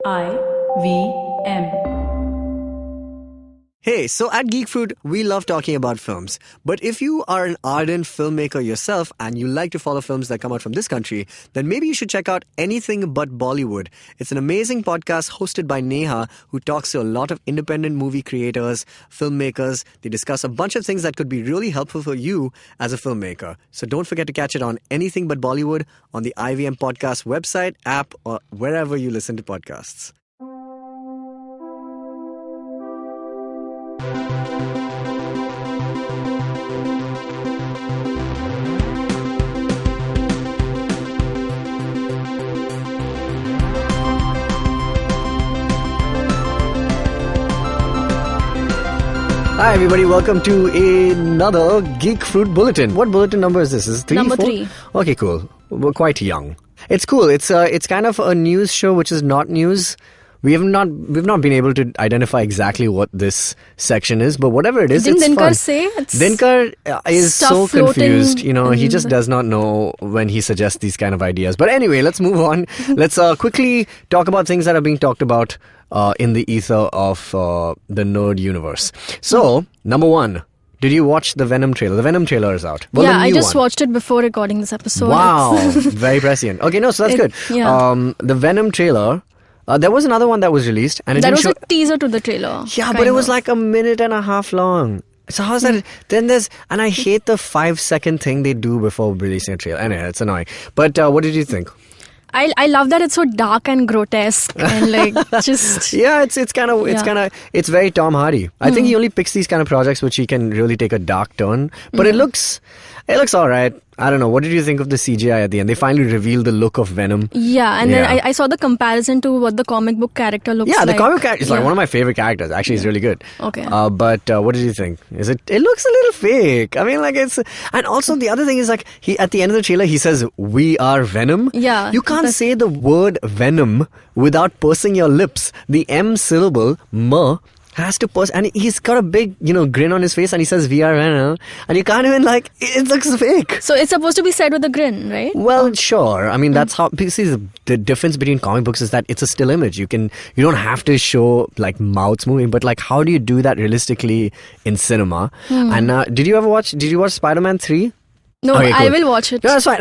IVM. Hey, so at Geek Fruit, we love talking about films. But if you are an ardent filmmaker yourself and you like to follow films that come out from this country, then maybe you should check out Anything But Bollywood. It's an amazing podcast hosted by Neha, who talks to a lot of independent movie creators, filmmakers. They discuss a bunch of things that could be really helpful for you as a filmmaker. So don't forget to catch it on Anything But Bollywood on the IVM Podcast website, app, or wherever you listen to podcasts. Hi everybody, welcome to another Geek Fruit Bulletin. What bulletin number is this? Is it 3? Number 4? 3. Okay, cool. We're quite young. It's cool. It's kind of a news show which is not news. We've not been able to identify exactly what this section is, but whatever it is, Didn't it's Dinkar fun. say? Dinkar is stuff so floating confused. You know, he in just does not know when he suggests these kind of ideas. But anyway, let's move on. Let's quickly talk about things that are being talked about in the ether of the nerd universe. So, number 1. Did you watch the Venom trailer? The Venom trailer is out. Well, yeah, the I new just one. watched it before recording this episode. Wow, very prescient. Okay, no, so that's good. Yeah. The Venom trailer. There was another one that was released, and it That didn't was show. a teaser to the trailer. Yeah, but it was like a minute and a half long. So how's that? Then there's, and I hate the 5-second thing they do before releasing a trailer. Anyway, it's annoying. But what did you think? I love that it's so dark and grotesque and like just Yeah, it's very Tom Hardy. I think he only picks these kind of projects which he can really take a dark turn. But it looks all right. I don't know. What did you think of the CGI at the end? They finally revealed the look of Venom. yeah, and then I saw the comparison to what the comic book character looks like. Yeah, the comic character is like one of my favorite characters. Actually, it's really good. Okay. But what did you think? It looks a little fake. I mean, like and also the other thing is like he at the end of the trailer he says we are Venom. Yeah, You can't say the word Venom without pursing your lips. The M syllable, has to purse, and he's got a big, grin on his face, and he says we are Venom, and you can't even it looks fake. So it's supposed to be said with a grin, right? Well, sure. I mean, that's how. Because the difference between comic books is that it's a still image. You don't have to show like mouths moving, but like how do you do that realistically in cinema? And did you watch Spiderman 3? No, Okay, cool. I will watch it. No, that's fine.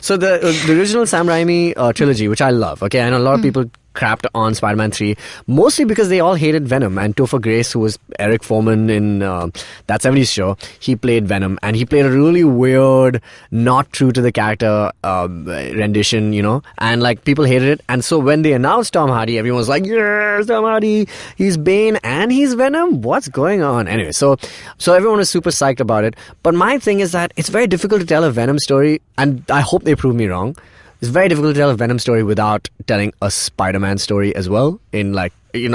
So the original Sam Raimi trilogy, which I love. Okay, I know a lot of people crapped on Spider-Man 3, mostly because they all hated Venom. And Topher Grace, who was Eric Foreman in that 70s show, he played Venom, and he played a really weird, not true to the character rendition, and like people hated it. And so when they announced Tom Hardy, everyone was like, yes, Tom Hardy, he's Bane and he's Venom. What's going on? Anyway, so everyone was super psyched about it. But my thing is that it's very difficult to tell a Venom story, and I hope they prove me wrong. It's very difficult to tell a Venom story without telling a Spider-Man story as well in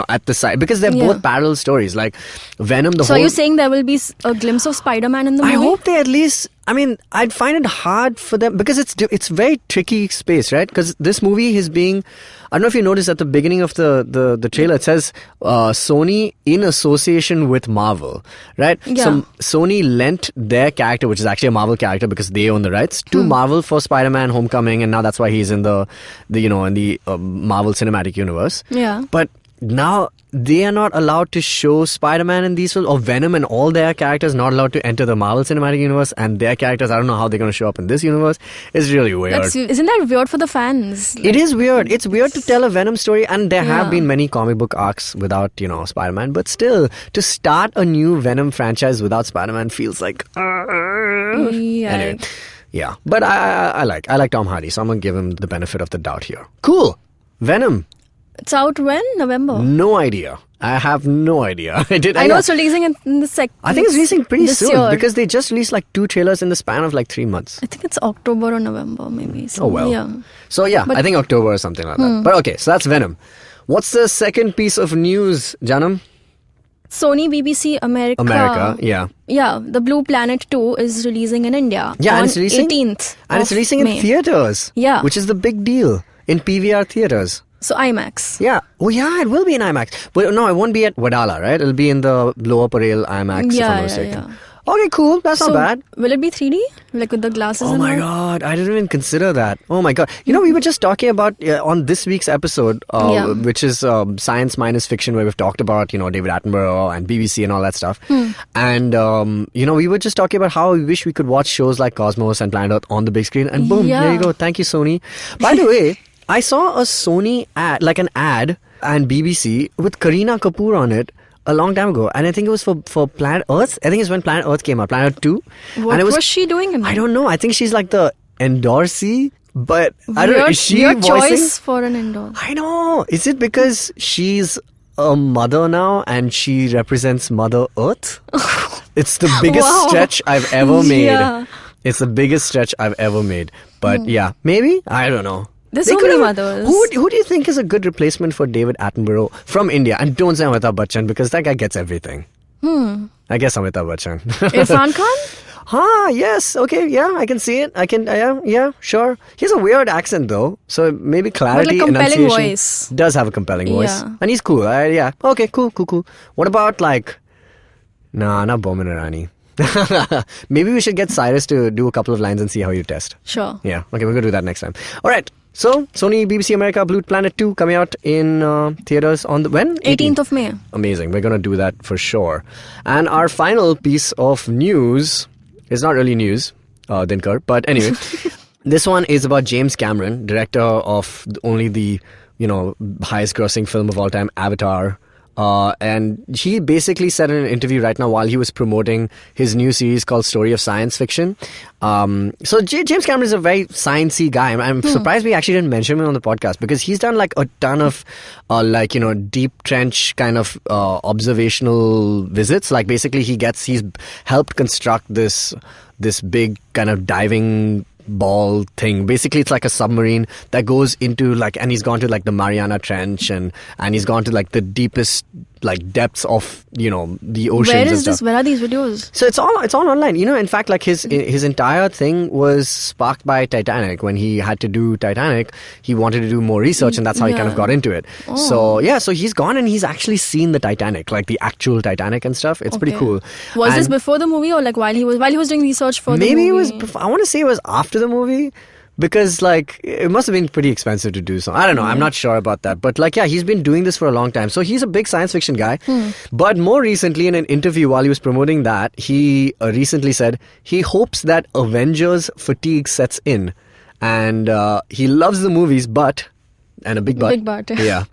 at the side, because they're both parallel stories. Like Venom, So are you saying there will be a glimpse of Spider-Man in the movie? I hope they at least. I mean, I'd find it hard for them because it's very tricky space, right? Because this movie is being. I don't know if you noticed at the beginning of the trailer, it says Sony in association with Marvel, right? Yeah. So Sony lent their character, which is actually a Marvel character because they own the rights, to Marvel for Spider-Man Homecoming, and now that's why he's in the Marvel Cinematic Universe. Yeah. But now they are not allowed to show Spider-Man in these films, or Venom and all their characters not allowed to enter the Marvel Cinematic Universe, and their characters, I don't know how they're going to show up in this universe. It's really weird. Isn't that weird for the fans? It is weird. It's weird to tell a Venom story, and there have been many comic book arcs without, Spider-Man, but still, to start a new Venom franchise without Spider-Man feels like... Anyway, yeah. But I like Tom Hardy, so I'm going to give him the benefit of the doubt here. Cool. Venom. It's out when? November? No idea. I have no idea. I know it's releasing in the second. I think it's releasing pretty soon year. because they just released like 2 trailers in the span of like 3 months. I think it's October or November maybe. So, Oh well. Yeah. So yeah, I think October or something like that. But okay, so that's Venom. What's the second piece of news, Jaanam? Sony BBC America, yeah. Yeah, The Blue Planet 2 is releasing in India. Yeah, on and it's releasing 18th. And it's releasing May. in theaters. Yeah. Which is the big deal. In PVR theaters. So IMAX. Yeah. Oh, yeah, it will be in IMAX. But no, it won't be at Wadala, right? It'll be in the Lower Parel IMAX, if I'm not mistaken. Okay, cool. That's not bad. Will it be 3D? Like with the glasses Oh and my all? god, I didn't even consider that. Oh my god. You know, we were just talking about on this week's episode, Yeah. which is Science Minus Fiction, where we've talked about, David Attenborough and BBC and all that stuff. And, we were just talking about how we wish we could watch shows like Cosmos and Planet Earth on the big screen. And boom, there you go. Thank you, Sony. By the way, I saw a Sony ad, like an ad, and BBC with Kareena Kapoor on it a long time ago, and I think it was for Planet Earth. I think it's when Planet Earth came out, Planet Earth 2. What was she doing in it? I don't know. I think she's like the endorsee, but I don't know. Is she Weird voicing? choice for an endorse. I know. Is it because she's a mother now and she represents Mother Earth? It's the biggest Wow. stretch I've ever made. Yeah. It's the biggest stretch I've ever made. But yeah, maybe? I don't know. There's They so could many have- mothers. Who do you think is a good replacement for David Attenborough from India? And don't say Amitabh Bachchan, because that guy gets everything. I guess Amitabh Bachchan. Irfan Khan? Yes. Okay, yeah, I can see it. I can, yeah, sure. He has a weird accent, though. So maybe clarity, compelling enunciation voice. does have a compelling voice. Yeah. And he's cool. Yeah. Okay, cool. What about, like... Nah, not Bowman Irani. Maybe we should get Cyrus to do a couple of lines and see how you test. Sure. Yeah, okay, we're going to do that next time. All right, so Sony BBC America Blue Planet 2 coming out in theaters on the... When? 18th of May. Amazing. We're going to do that for sure. And our final piece of news is not really news, Dinkar, but anyway. This one is about James Cameron, director of only the, highest grossing film of all time, Avatar. And he basically said in an interview right now while he was promoting his new series called Story of Science Fiction. So James Cameron is a very sciencey guy. I'm surprised we actually didn't mention him on the podcast because he's done like a ton of deep trench kind of observational visits. Like basically he's helped construct this big kind of diving ball thing. Basically it's like a submarine that goes into and he's gone to like the Mariana Trench and he's gone to like the deepest like depths of the oceans. Where and is stuff. this? Where are these videos? So it's all online. In fact, like his entire thing was sparked by Titanic. When he had to do Titanic, he wanted to do more research, and that's how he kind of got into it. So he's gone and he's actually seen the Titanic, like the actual Titanic and stuff. It's pretty cool. Was this And before the movie or like while he was doing research for the movie? maybe it was before, I want to say it was after the movie. Because, it must have been pretty expensive to do so. I don't know. I'm not sure about that. But, he's been doing this for a long time. So, he's a big science fiction guy. But more recently, in an interview while he was promoting that, he recently said he hopes that Avengers fatigue sets in. And he loves the movies, and a big but. Big but. Yeah.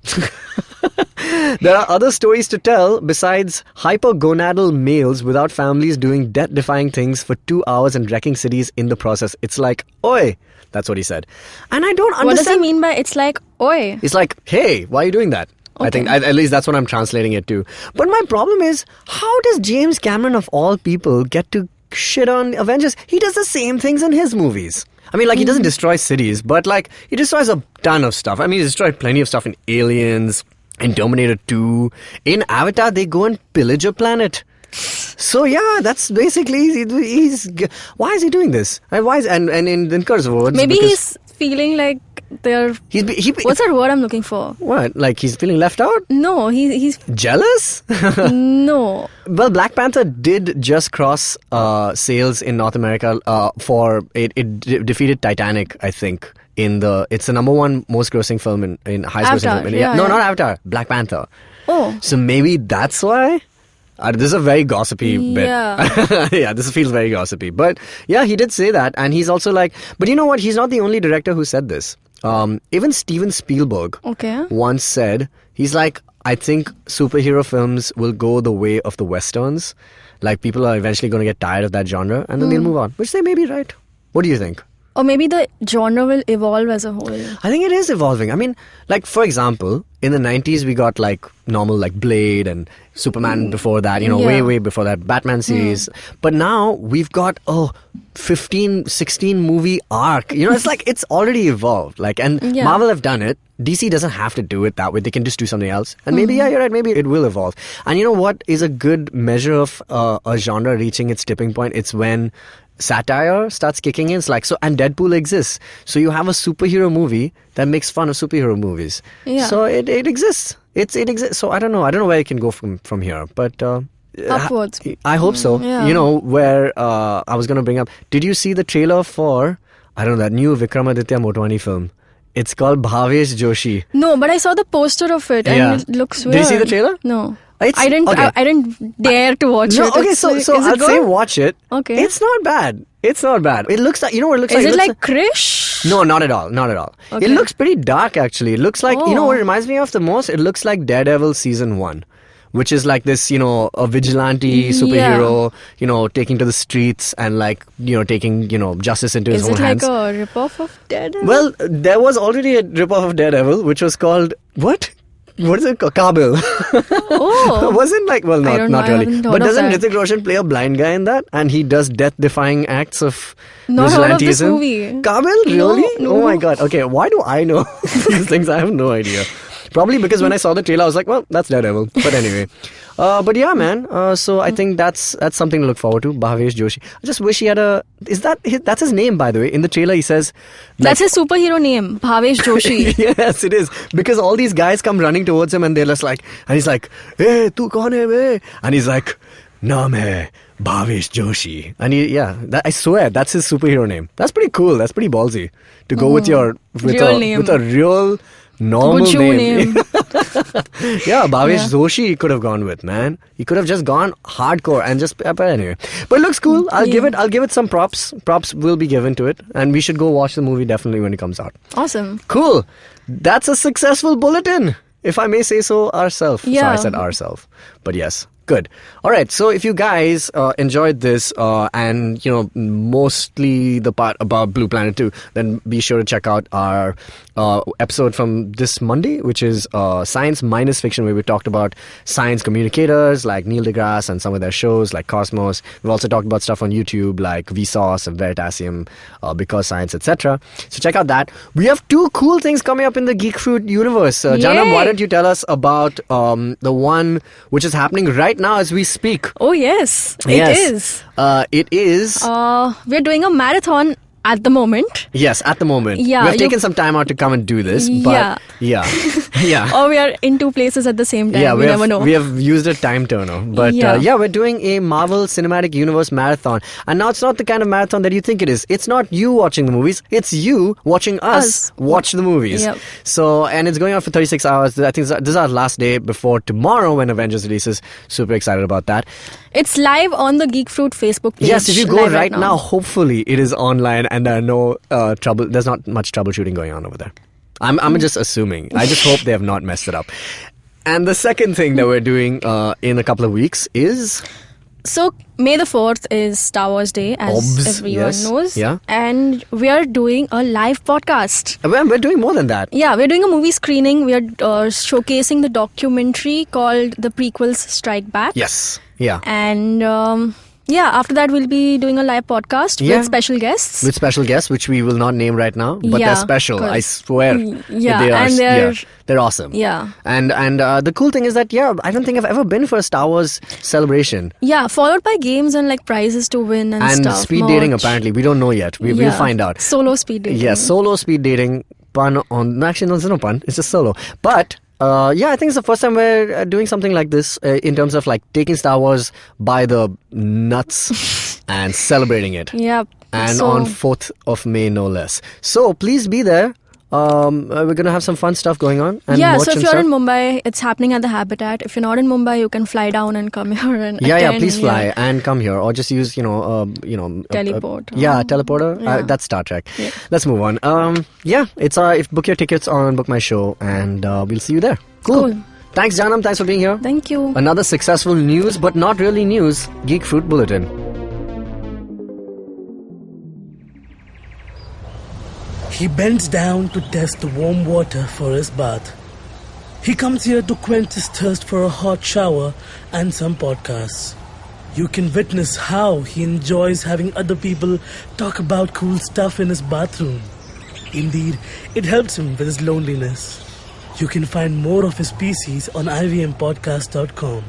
There are other stories to tell besides hypergonadal males without families doing death-defying things for 2 hours and wrecking cities in the process. It's like, oi. That's what he said. And I don't understand. What does he mean by it's like, oi? It's like, hey, why are you doing that? Okay. I think, at least that's what I'm translating it to. But my problem is, how does James Cameron, of all people, get to shit on Avengers? He does the same things in his movies. I mean, he doesn't destroy cities, but, he destroys a ton of stuff. I mean, he destroyed plenty of stuff in Aliens, in Terminator 2. In Avatar, they go and pillage a planet. So yeah, that's basically why is he doing this? And in Dinkar's words, Maybe he's feeling like they're. What's that word I'm looking for? What? Like he's feeling left out? No, he's jealous. No. Well, Black Panther did just cross sales in North America. For it defeated Titanic, I think. It's the number one most grossing film in highest grossing film. Yeah, no, not Avatar. Black Panther. Oh. So maybe that's why. This is a very gossipy bit. Yeah. Yeah, this feels very gossipy. But yeah, he did say that. And he's also but you know what? He's not the only director who said this. Even Steven Spielberg once said, he's like, I think superhero films will go the way of the Westerns. Like people are eventually going to get tired of that genre and then they'll move on. Which they may be right. What do you think? Or maybe the genre will evolve as a whole. I think it is evolving. I mean, for example, in the 90s we got normal Blade and Superman before that, way before that, Batman series. But now we've got a 15, 16 movie arc. It's already evolved. Marvel have done it. DC doesn't have to do it that way. They can just do something else. And maybe, you're right, maybe it will evolve. And you know what is a good measure of a genre reaching its tipping point? It's when satire starts kicking in. And Deadpool exists. So you have a superhero movie that makes fun of superhero movies. Yeah. So it exists. It exists. So I don't know. I don't know where it can go from here. But Upwards. I hope so. Yeah. You know, where I was going to bring up, did you see the trailer for, I don't know, that new Vikramaditya Motwani film? It's called Bhavesh Joshi. No, but I saw the poster of it Yeah. and it looks weird. Did you see the trailer? No. It's- I didn't. okay. I didn't dare to watch No, it. okay, It's so like, so is it I'd say good? watch it. Okay. It's not bad. It's not bad. It looks like, you know what it looks like? Is it looks like Krish? No, not at all. Not at all. Okay. It looks pretty dark, actually. It looks like, you know Oh. what it reminds me of the most? It looks like Daredevil Season 1. Which is like this, you know, a vigilante superhero, you know, taking to the streets and like, you know, taking, you know, justice into his Is own it like hands. a ripoff of Daredevil? Well, there was already a ripoff of Daredevil, which was called, what? What is it called? Kabil. Oh. Wasn't like, well, I don't not know, I really. haven't heard But of doesn't that. Hrithik Roshan play a blind guy in that? And he does death-defying acts of Not heard of this vigilantism? movie. Kabil? Really? No. Oh my god. Okay, why do I know these things? I have no idea. Probably because when I saw the trailer, I was like, well, that's Daredevil. But anyway. But yeah, man. So I think that's something to look forward to. Bhavesh Joshi. I just wish he had a... That's his name, by the way. In the trailer, he says... That's his superhero name, Bhavesh Joshi. Yes, it is. Because all these guys come running towards him and they're just like... And he's like, hey, tu kaun hai be? And he's like, naam hai Bhavesh Joshi. And I swear, that's his superhero name. That's pretty cool. That's pretty ballsy. To go with your... Real name. With a real... normal Good name. name. Yeah, Bhavesh Yeah. Joshi he could have gone with, man. He could have just gone hardcore and just but anyway. But it looks cool. I'll give it some props. Props will be given to it. And we should go watch the movie definitely when it comes out. Awesome. Cool. That's a successful bulletin, if I may say so ourselves. Yeah. Sorry, I said ourselves. But yes. Good. All right. So if you guys enjoyed this and, you know, mostly the part about Blue Planet 2, then be sure to check out our episode from this Monday, which is Science Minus Fiction, where we talked about science communicators like Neil deGrasse and some of their shows like Cosmos. We've also talked about stuff on YouTube like Vsauce and Veritasium, Because Science, etc. So check out that. We have two cool things coming up in the Geek Fruit universe. Jaanam, Yay. why don't you tell us about the one which is happening right now as we speak? Oh, yes. Yes. It is. It is. We're doing a marathon at the moment. Yes, at the moment. Yeah, We've taken some time out to come and do this. But Yeah. yeah. Or we are in two places at the same time. Yeah, we never know. we have used a time turner. But Yeah. we're doing a Marvel Cinematic Universe marathon. And now it's not the kind of marathon that you think it is. It's not you watching the movies. It's you watching us watch the movies. Yep. So, and it's going on for 36 hours. I think this is our last day before tomorrow when Avengers releases. Super excited about that. It's live on the Geek Fruit Facebook page. Yes, if you go live right now, hopefully it is online and there are no trouble. There's not much troubleshooting going on over there. I'm just assuming. I just hope they have not messed it up. And the second thing that we're doing in a couple of weeks is... So, May the 4th is Star Wars Day, as Obs, everyone yes, knows. yeah. And we are doing a live podcast. We're doing more than that. Yeah, we're doing a movie screening. We are showcasing the documentary called The Prequels Strike Back. Yes. Yeah. And after that, we'll be doing a live podcast with special guests. With special guests, which we will not name right now, but they're Yeah, special. I correct. swear. Yeah, they are, and they're awesome. Yeah. And the cool thing is that I don't think I've ever been for a Star Wars celebration. Yeah, followed by games and like prizes to win and stuff. Speed dating. merch. Apparently, we don't know yet. We'll find out. Solo speed dating. Yeah, solo speed dating. Pun on. Actually, no, there's no pun. It's just solo. But I think it's the first time we're doing something like this in terms of like taking Star Wars by the nuts and celebrating it. Yep. And So- on 4th of May, no less. So please be there. We're going to have some fun stuff going on. And Yeah, merch so if and you're stuff. in Mumbai, it's happening at the Habitat. If you're not in Mumbai, you can fly down and come here and attend. Please fly and come here, or just use Teleport. teleporter. Yeah. That's Star Trek. Yeah. Let's move on. It's book your tickets on Book My Show, and we'll see you there. Cool. Thanks, Jaanam. Thanks for being here. Thank you. Another successful news, but not really news. Geek Fruit Bulletin. He bends down to test the warm water for his bath. He comes here to quench his thirst for a hot shower and some podcasts. You can witness how he enjoys having other people talk about cool stuff in his bathroom. Indeed, it helps him with his loneliness. You can find more of his species on ivmpodcast.com,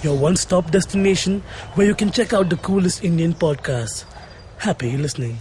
your one-stop destination where you can check out the coolest Indian podcasts. Happy listening.